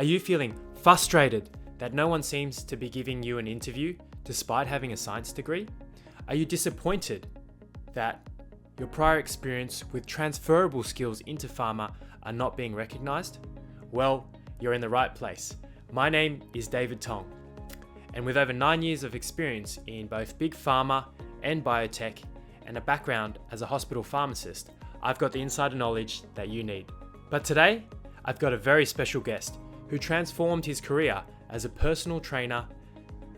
Are you feeling frustrated that no one seems to be giving you an interview despite having a science degree? Are you disappointed that your prior experience with transferable skills into pharma are not being recognized? Well, you're in the right place. My name is David Tong, and with over 9 years of experience in both big pharma and biotech and a background as a hospital pharmacist, I've got the insider knowledge that you need. But today, I've got a very special guest who transformed his career as a personal trainer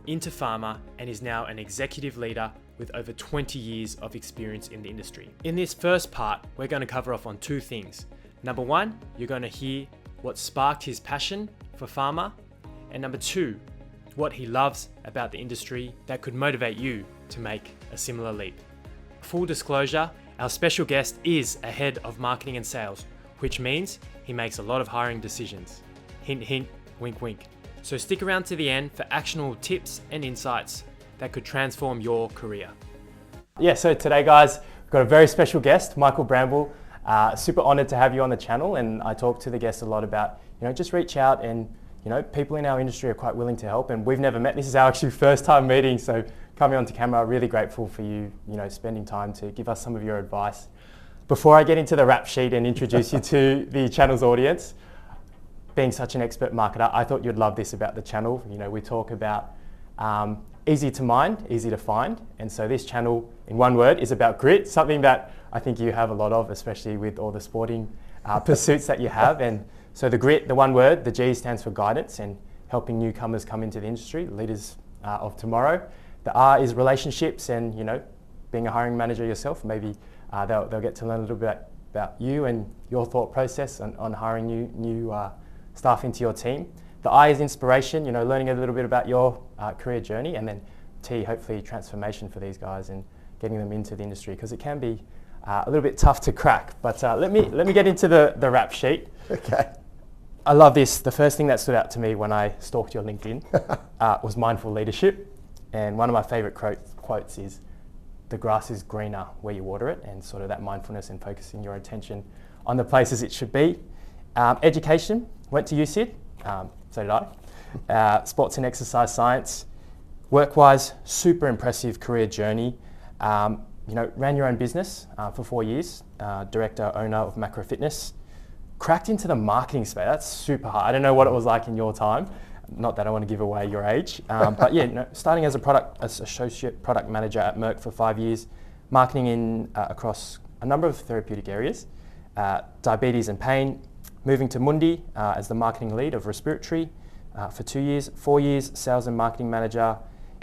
into pharma and is now an executive leader with over 20 years of experience in the industry. In this first part, we're going to cover off on two things. Number one, you're going to hear what sparked his passion for pharma, and number two, what he loves about the industry that could motivate you to make a similar leap. Full disclosure, our special guest is a head of marketing and sales, which means he makes a lot of hiring decisions. Hint, hint, wink, wink. So stick around to the end for actionable tips and insights that could transform your career. Yeah, so today, guys, we've got a very special guest, Michael Bramble. Super honored to have you on the channel, and I talk to the guests a lot about, just reach out, and people in our industry are quite willing to help, and we've never met. This is our actually first time meeting, so coming onto camera, really grateful for you, spending time to give us some of your advice. Before I get into the rap sheet and introduce you to the channel's audience, being such an expert marketer, I thought you'd love this about the channel. We talk about easy to mind, easy to find. And so this channel, in one word, is about grit, something that I think you have a lot of, especially with all the sporting pursuits that you have. And so the grit, the one word, the G stands for guidance and helping newcomers come into the industry, leaders of tomorrow. The R is relationships and, being a hiring manager yourself, maybe they'll get to learn a little bit about you and your thought process on hiring new staff into your team. The I is inspiration, learning a little bit about your career journey, and then T, hopefully transformation for these guys and getting them into the industry, because it can be a little bit tough to crack. But let me get into the rap sheet. Okay. I love this. The first thing that stood out to me when I stalked your LinkedIn was mindful leadership. And one of my favorite quotes is, the grass is greener where you water it, and sort of that mindfulness and focusing your attention on the places it should be. Education, went to UCID, so did I. Sports and exercise science. Work-wise, super impressive career journey. Ran your own business for 4 years, director, owner of Macro Fitness. Cracked into the marketing space. That's super hard. I don't know what it was like in your time. Not that I want to give away your age, but yeah, starting as associate product manager at Merck for 5 years, marketing in across a number of therapeutic areas, diabetes and pain. Moving to Mundi as the marketing lead of respiratory for 2 years, 4 years, sales and marketing manager,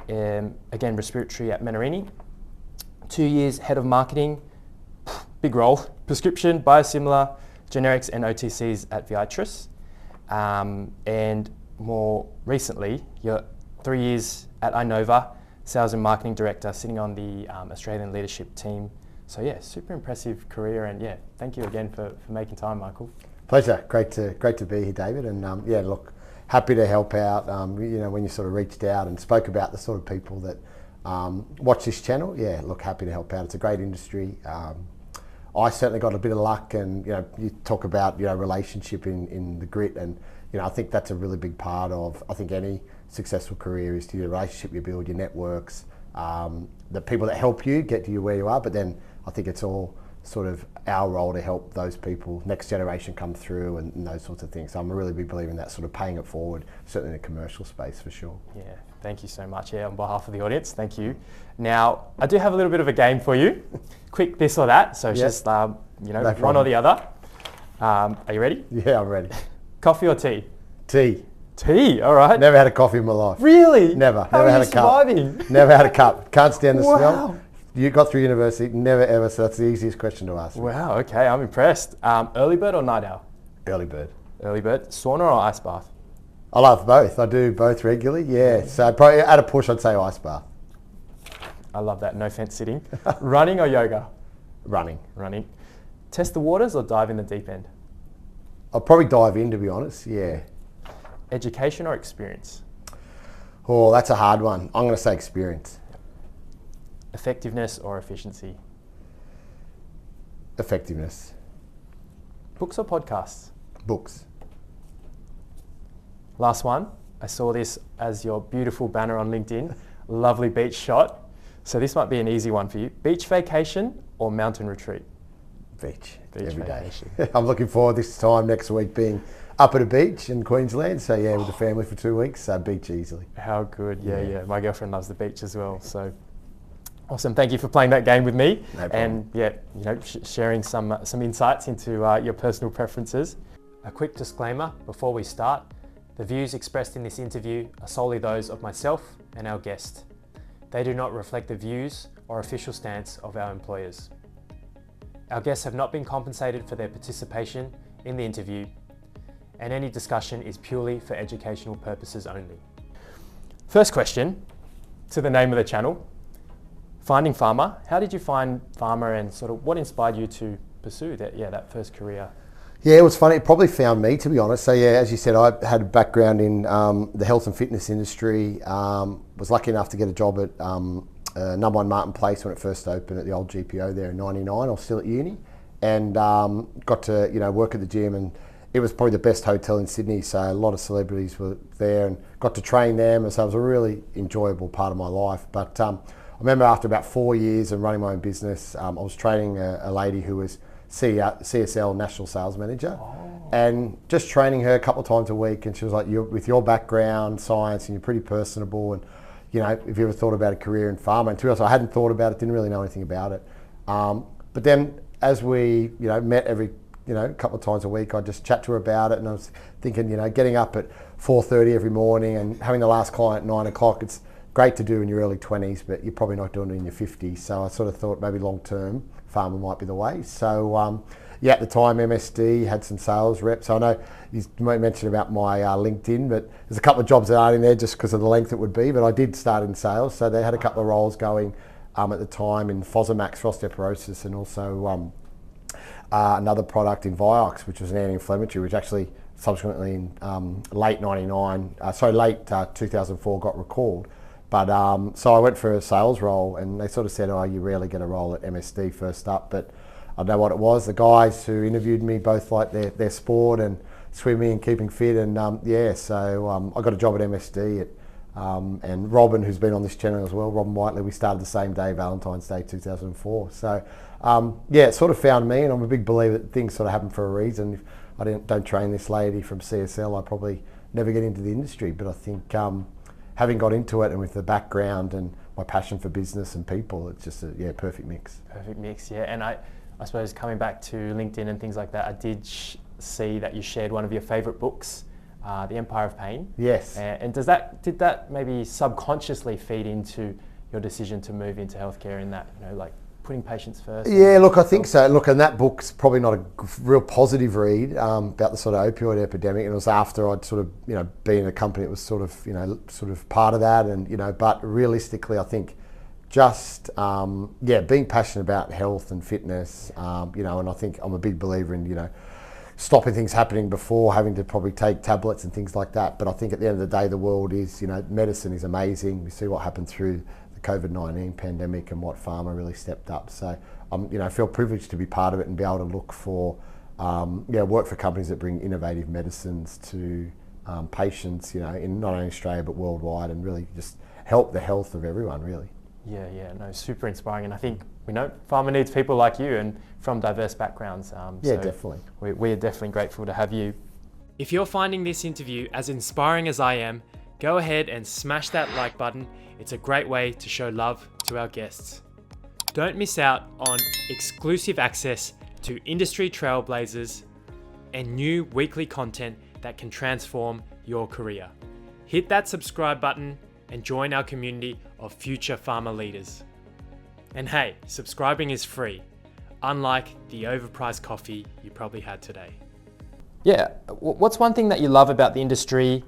again respiratory at Menarini. 2 years head of marketing, big role, prescription, biosimilar, generics and OTCs at Viatris. And more recently, you're 3 years at Inova, sales and marketing director, sitting on the Australian leadership team. So yeah, super impressive career, and yeah, thank you again for making time, Michael. Pleasure. Great to be here, David. And happy to help out. When you sort of reached out and spoke about the sort of people that watch this channel, happy to help out. It's a great industry. I certainly got a bit of luck, and you talk about relationship in the grit, and I think that's a really big part of any successful career is to your relationship you build, your networks, the people that help you get to you where you are. But then I think it's all sort of our role to help those people, next generation come through and those sorts of things. So I'm a really big believer in that, sort of paying it forward, certainly in the commercial space for sure. Yeah, thank you so much. Yeah, on behalf of the audience, thank you. Now, I do have a little bit of a game for you. Quick this or that, so it's just, no one or the other. Are you ready? Yeah, I'm ready. Coffee or tea? Tea. Tea, all right. Never had a coffee in my life. Really? Never. How Never are had you a cup. surviving? Never had a cup. Can't stand the Wow. smell. You got through university, never ever, so that's the easiest question to ask. Wow, okay, I'm impressed. Early bird or night owl? Early bird. Early bird. Sauna or ice bath? I love both. I do both regularly, yeah. So probably at a push, I'd say ice bath. I love that, no fence sitting. Running or yoga? Running. Running. Test the waters or dive in the deep end? I'll probably dive in, to be honest, yeah. Education or experience? Oh, that's a hard one. I'm going to say experience. Effectiveness or efficiency? Effectiveness. Books or podcasts? Books. Last one. I saw this as your beautiful banner on LinkedIn. Lovely beach shot. So this might be an easy one for you. Beach vacation or mountain retreat? Beach Beach every vacation. day. I'm looking forward this time next week being up at a beach in Queensland. So yeah, with the family for 2 weeks, so beach easily. How good. Yeah. My girlfriend loves the beach as well. So awesome. Thank you for playing that game with me. No problem. And sharing some insights into your personal preferences. A quick disclaimer before we start. The views expressed in this interview are solely those of myself and our guest. They do not reflect the views or official stance of our employers. Our guests have not been compensated for their participation in the interview, and any discussion is purely for educational purposes only. First question, to the name of the channel, Finding Pharma. How did you find Pharma, and sort of what inspired you to pursue that first career? Yeah, it was funny. It probably found me, to be honest. So yeah, as you said, I had a background in the health and fitness industry. Was lucky enough to get a job at Number 1 Martin Place when it first opened at the old GPO there in '99. I was still at uni, and got to work at the gym, and it was probably the best hotel in Sydney. So a lot of celebrities were there, and got to train them, and so it was a really enjoyable part of my life. But I remember after about 4 years of running my own business, I was training a lady who was CSL National Sales Manager, and just training her a couple of times a week. And she was like, with your background, science, and you're pretty personable, and if you ever thought about a career in pharma. And to be honest, I hadn't thought about it, didn't really know anything about it. But then as we met every couple of times a week, I'd just chat to her about it, and I was thinking, getting up at 4:30 every morning and having the last client at 9 o'clock, it's great to do in your early 20s, but you're probably not doing it in your 50s. So I sort of thought maybe long term, pharma might be the way. So at the time, MSD had some sales reps. I know you might mention about my LinkedIn, but there's a couple of jobs that aren't in there just because of the length it would be, but I did start in sales. So they had a couple of roles going at the time in Fosamax for osteoporosis, and also another product in Vioxx, which was an anti-inflammatory, which actually subsequently in late 2004 got recalled. But so I went for a sales role, and they sort of said, you rarely get a role at MSD first up, but I don't know what it was. The guys who interviewed me both liked their sport and swimming and keeping fit, and so I got a job at MSD and Robin, who's been on this channel as well, Robin Whiteley, we started the same day, Valentine's Day 2004. So it sort of found me, and I'm a big believer that things sort of happen for a reason. If I don't train this lady from CSL, I'd probably never get into the industry. But I think having got into it, and with the background and my passion for business and people, it's just a perfect mix. Perfect mix, yeah. And I suppose coming back to LinkedIn and things like that, I did see that you shared one of your favourite books, The Empire of Pain. Yes. And did that maybe subconsciously feed into your decision to move into healthcare, in that, like putting patients first? Yeah, look, I think so. Look, and that book's probably not a real positive read about the sort of opioid epidemic. And it was after I'd sort of, been in a company that was sort of part of that. And, but realistically, I think just, being passionate about health and fitness, and I think I'm a big believer in, stopping things happening before having to probably take tablets and things like that. But I think at the end of the day, the world is, medicine is amazing. We see what happened through the COVID-19 pandemic and what pharma really stepped up. So I feel privileged to be part of it and be able to look for, work for companies that bring innovative medicines to patients, in not only Australia but worldwide, and really just help the health of everyone, really. Yeah, no, super inspiring. And I think we know pharma needs people like you and from diverse backgrounds. So definitely. We're definitely grateful to have you. If you're finding this interview as inspiring as I am, go ahead and smash that like button. It's a great way to show love to our guests. Don't miss out on exclusive access to industry trailblazers and new weekly content that can transform your career. Hit that subscribe button and join our community of future pharma leaders. And hey, subscribing is free, unlike the overpriced coffee you probably had today. Yeah, what's one thing that you love about the industry?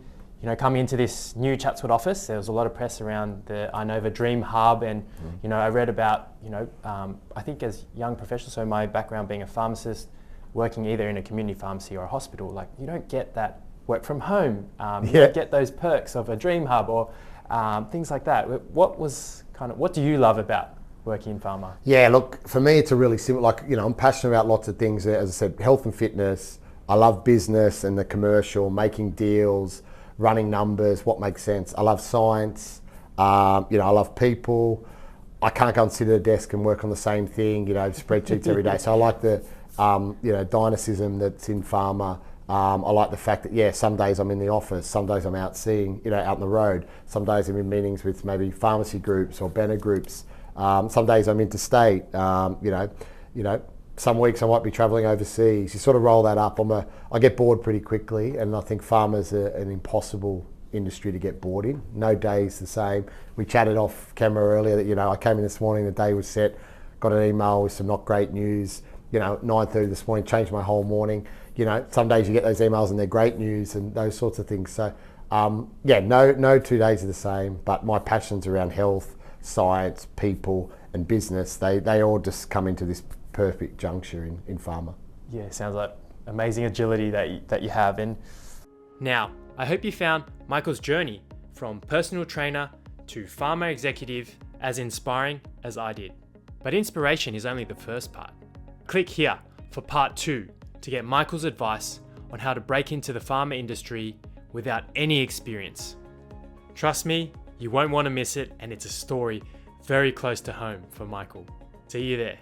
Coming into this new Chatswood office, there was a lot of press around the Inova Dream Hub, and I read about, I think as young professionals, so my background being a pharmacist, working either in a community pharmacy or a hospital, like you don't get that work from home. You don't get those perks of a Dream Hub or things like that. What do you love about working in pharma? Yeah, look, for me, it's a really simple, I'm passionate about lots of things. As I said, health and fitness. I love business and the commercial, making deals, running numbers, what makes sense. I love science, I love people. I can't go and sit at a desk and work on the same thing, spreadsheets every day. So I like the, dynamism that's in pharma. I like the fact that, some days I'm in the office, some days I'm out seeing, out on the road. Some days I'm in meetings with maybe pharmacy groups or banner groups. Some days I'm interstate, some weeks I might be travelling overseas. You sort of roll that up. I get bored pretty quickly, and I think pharma's an impossible industry to get bored in. No day's the same. We chatted off camera earlier that, I came in this morning, the day was set, got an email with some not great news, 9:30 this morning, changed my whole morning. Some days you get those emails and they're great news and those sorts of things. So, no 2 days are the same, but my passions around health, science, people and business, they all just come into this perfect juncture in pharma. Yeah, sounds like amazing agility that you have. And now, I hope you found Michael's journey from personal trainer to pharma executive as inspiring as I did. But inspiration is only the first part. Click here for part 2 to get Michael's advice on how to break into the pharma industry without any experience. Trust me, you won't want to miss it, and it's a story very close to home for Michael. See you there.